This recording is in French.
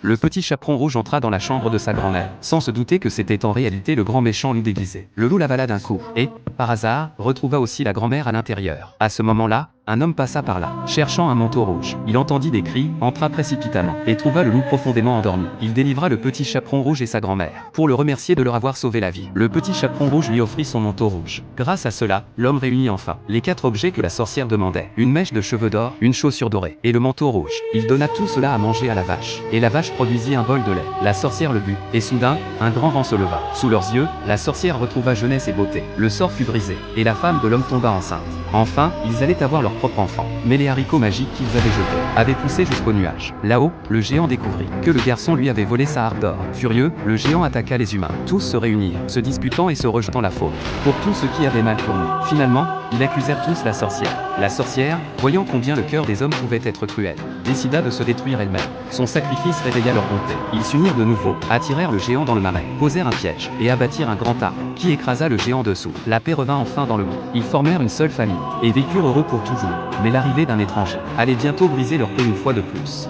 Le petit chaperon rouge entra dans la chambre de sa grand-mère, sans se douter que c'était en réalité le grand méchant loup déguisé. Le loup l'avala d'un coup, et, par hasard, retrouva aussi la grand-mère à l'intérieur. À ce moment-là, un homme passa par là, cherchant un manteau rouge. Il entendit des cris, entra précipitamment, et trouva le loup profondément endormi. Il délivra le petit chaperon rouge et sa grand-mère, pour le remercier de leur avoir sauvé la vie. Le petit chaperon rouge lui offrit son manteau rouge. Grâce à cela, l'homme réunit enfin les 4 objets que la sorcière demandait. Une mèche de cheveux d'or, une chaussure dorée, et le manteau rouge. Il donna tout cela à manger à la vache. Et la vache produisit un bol de lait. La sorcière le but, et soudain, un grand vent se leva. Sous leurs yeux, la sorcière retrouva jeunesse et beauté. Le sort fut brisé, et la femme de l'homme tomba enceinte. Enfin, ils allaient avoir leur propre enfant. Mais les haricots magiques qu'ils avaient jetés avaient poussé jusqu'au nuage. Là-haut, le géant découvrit que le garçon lui avait volé sa harpe d'or. Furieux, le géant attaqua les humains. Tous se réunirent, se disputant et se rejetant la faute pour tous ceux qui avaient mal tourné. Finalement, ils accusèrent tous la sorcière. La sorcière, voyant combien le cœur des hommes pouvait être cruel, décida de se détruire elle-même. Son sacrifice réveilla leur bonté. Ils s'unirent de nouveau, attirèrent le géant dans le marais, posèrent un piège, et abattirent un grand arbre, qui écrasa le géant dessous. La paix revint enfin dans le monde. Ils formèrent une seule famille, et vécurent heureux pour toujours. Mais l'arrivée d'un étranger allait bientôt briser leur paix une fois de plus.